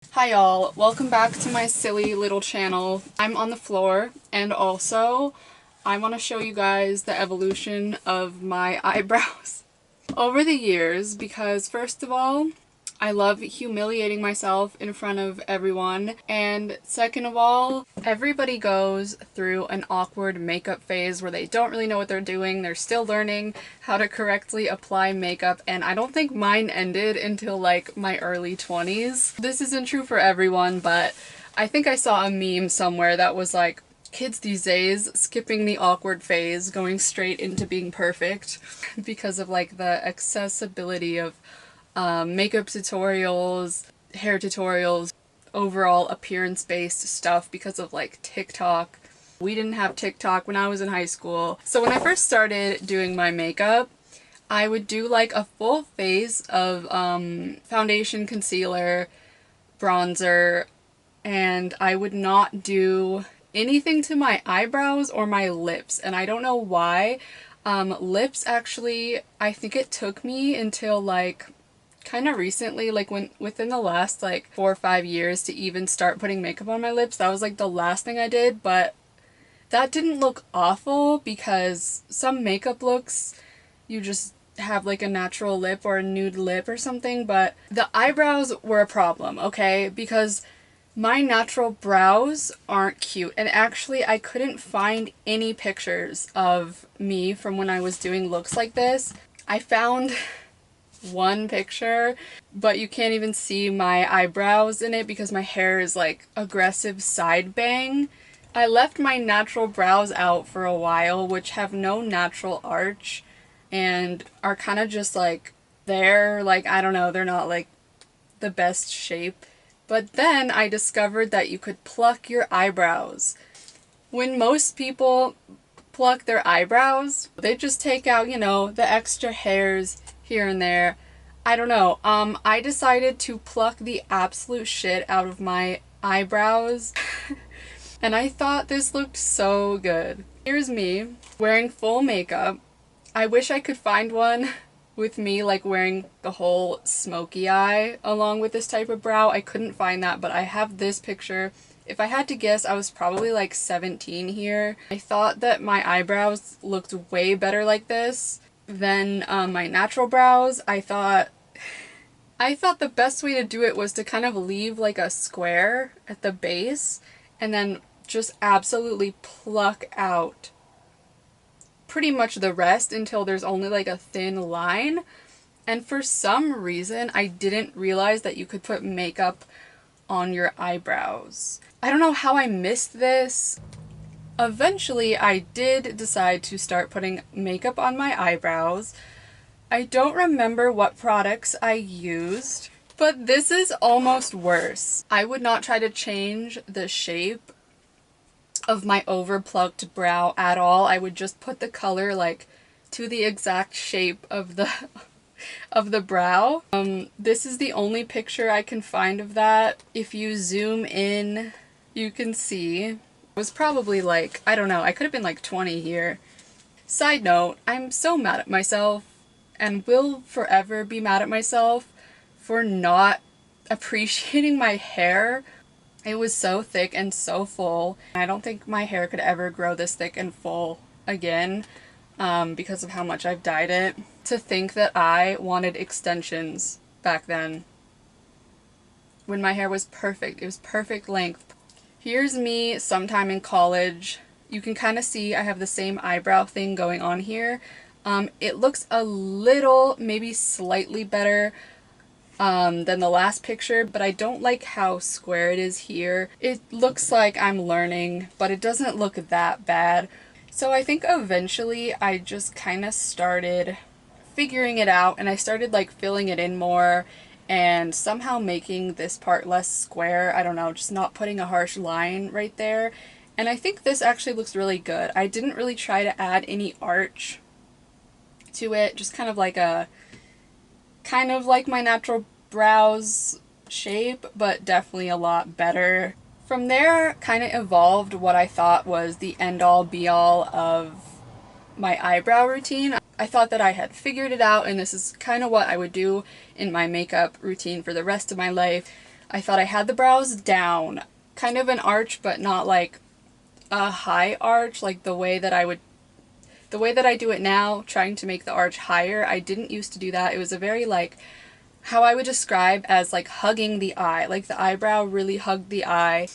Hi y'all, welcome back to my silly little channel. I'm on the floor, and also I want to show you guys the evolution of my eyebrows over the years because first of all, I love humiliating myself in front of everyone, and second of all, everybody goes through an awkward makeup phase where they don't really know what they're doing. They're still learning how to correctly apply makeup, and I don't think mine ended until like my early 20s. This isn't true for everyone, but I think I saw a meme somewhere that was like, kids these days skipping the awkward phase, going straight into being perfect because of like the accessibility of makeup tutorials, hair tutorials, overall appearance-based stuff because of like TikTok. We didn't have TikTok when I was in high school. So when I first started doing my makeup, I would do like a full face of foundation, concealer, bronzer, and I would not do anything to my eyebrows or my lips, and I don't know why. Lips actually, I think it took me until like kind of recently, like within the last like 4 or 5 years to even start putting makeup on my lips. That was like the last thing I did, but that didn't look awful because some makeup looks, you just have like a natural lip or a nude lip or something, but the eyebrows were a problem, okay? Because my natural brows aren't cute, and actually I couldn't find any pictures of me from when I was doing looks like this. I found one picture, but you can't even see my eyebrows in it because my hair is like aggressive side bang. I left my natural brows out for a while, which have no natural arch and are kind of just like there, like I don't know, they're not like the best shape. But then I discovered that you could pluck your eyebrows. When most people pluck their eyebrows, they just take out, you know, the extra hairs here and there. I don't know. I decided to pluck the absolute shit out of my eyebrows and I thought this looked so good. Here's me wearing full makeup. I wish I could find one with me like wearing the whole smoky eye along with this type of brow. I couldn't find that, but I have this picture. If I had to guess, I was probably like 17 here. I thought that my eyebrows looked way better like this than my natural brows. I thought the best way to do it was to kind of leave like a square at the base and then just absolutely pluck out pretty much the rest until there's only like a thin line. And for some reason, I didn't realize that you could put makeup on your eyebrows. I don't know how I missed this. Eventually, I did decide to start putting makeup on my eyebrows. I don't remember what products I used, but this is almost worse. I would not try to change the shape of my overplucked brow at all. I would just put the color like to the exact shape of the of the brow. This is the only picture I can find of that. If you zoom in, you can see it was probably like, I don't know, I could have been like 20 here. Side note, I'm so mad at myself and will forever be mad at myself for not appreciating my hair. It was so thick and so full. I don't think my hair could ever grow this thick and full again because of how much I've dyed it. To think that I wanted extensions back then when my hair was perfect. It was perfect length. Here's me sometime in college. You can kind of see I have the same eyebrow thing going on here. It looks a little, maybe slightly better than the last picture, but I don't like how square it is here. It looks like I'm learning, but it doesn't look that bad. So I think eventually I just kind of started figuring it out, and I started like filling it in more and somehow making this part less square. I don't know, just not putting a harsh line right there. And I think this actually looks really good. I didn't really try to add any arch to it, just kind of like my natural brows shape, but definitely a lot better. From there, kind of evolved what I thought was the end-all be-all of my eyebrow routine. I thought that I had figured it out, and this is kind of what I would do in my makeup routine for the rest of my life. I thought I had the brows down. Kind of an arch, but not like a high arch, like the way that I do it now, trying to make the arch higher. I didn't used to do that. It was a very like, how I would describe as like hugging the eye. Like the eyebrow really hugged the eye.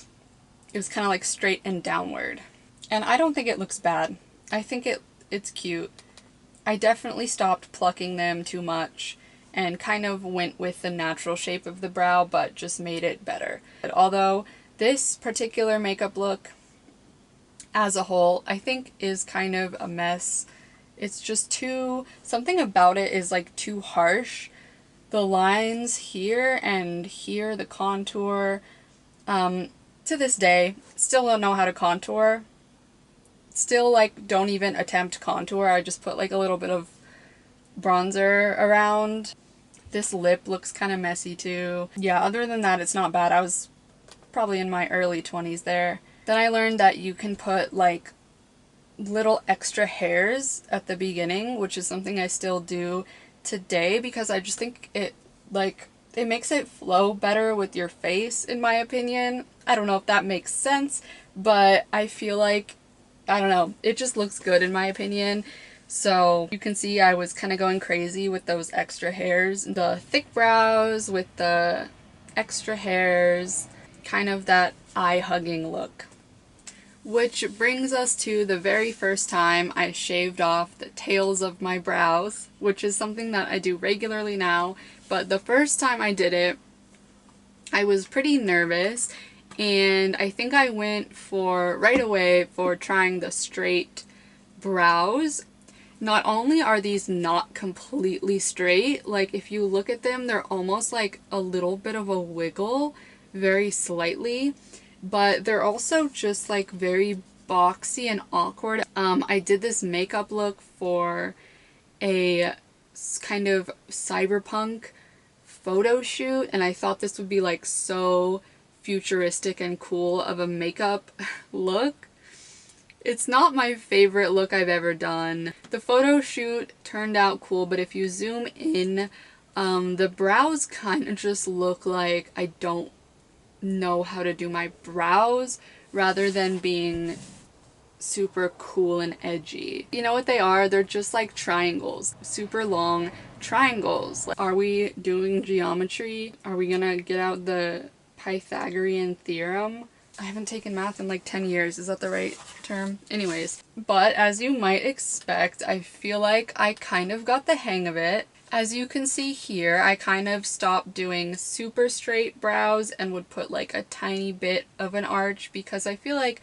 It was kind of like straight and downward. And I don't think it looks bad. I think it's cute. I definitely stopped plucking them too much and kind of went with the natural shape of the brow, but just made it better. But although this particular makeup look as a whole, I think is kind of a mess. It's just something about it is like too harsh. The lines here and here, the contour, to this day, still don't know how to contour. Still like don't even attempt contour. I just put like a little bit of bronzer around. This lip looks kind of messy too. Yeah, other than that, it's not bad. I was probably in my early 20s there. Then I learned that you can put like little extra hairs at the beginning, which is something I still do today because I just think it makes it flow better with your face, in my opinion. I don't know if that makes sense, but I feel like, I don't know, it just looks good in my opinion. So you can see I was kind of going crazy with those extra hairs. The thick brows with the extra hairs, kind of that eye hugging look. Which brings us to the very first time I shaved off the tails of my brows, which is something that I do regularly now, but the first time I did it, I was pretty nervous, and I think I went right away for trying the straight brows. Not only are these not completely straight, like if you look at them, they're almost like a little bit of a wiggle, very slightly, but they're also just like very boxy and awkward. I did this makeup look for a kind of cyberpunk photo shoot, and I thought this would be like so futuristic and cool of a makeup look. It's not my favorite look I've ever done. The photo shoot turned out cool, but if you zoom in, the brows kind of just look like I don't know how to do my brows rather than being super cool and edgy. You know what they are? They're just like triangles. Super long triangles. Are we doing geometry? Are we gonna get out the Pythagorean theorem? I haven't taken math in like 10 years. Is that the right term? Anyways, but as you might expect, I feel like I kind of got the hang of it. As you can see here, I kind of stopped doing super straight brows and would put like a tiny bit of an arch because I feel like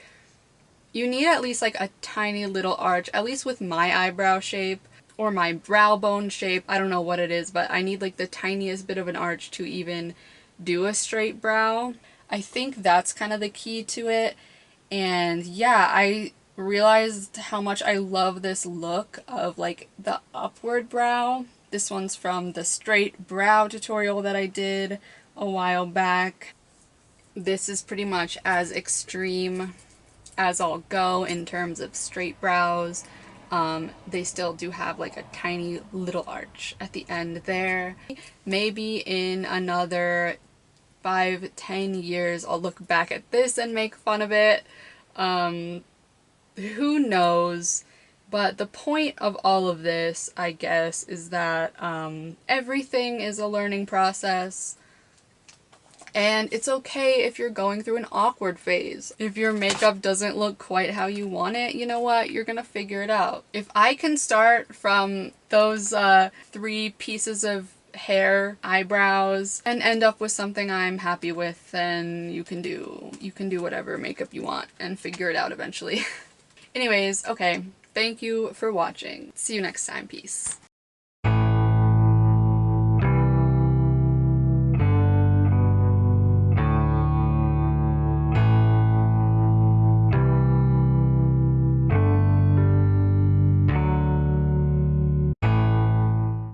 you need at least like a tiny little arch, at least with my eyebrow shape or my brow bone shape. I don't know what it is, but I need like the tiniest bit of an arch to even do a straight brow. I think that's kind of the key to it. And yeah, I realized how much I love this look of like the upward brow. This one's from the straight brow tutorial that I did a while back. This is pretty much as extreme as I'll go in terms of straight brows. They still do have like a tiny little arch at the end there. Maybe in another 5-10 years I'll look back at this and make fun of it. Who knows? But the point of all of this, I guess, is that everything is a learning process. And it's okay if you're going through an awkward phase. If your makeup doesn't look quite how you want it, you know what? You're gonna figure it out. If I can start from those 3 pieces of hair, eyebrows, and end up with something I'm happy with, then you can do whatever makeup you want and figure it out eventually. Anyways, okay. Thank you for watching. See you next time. Peace.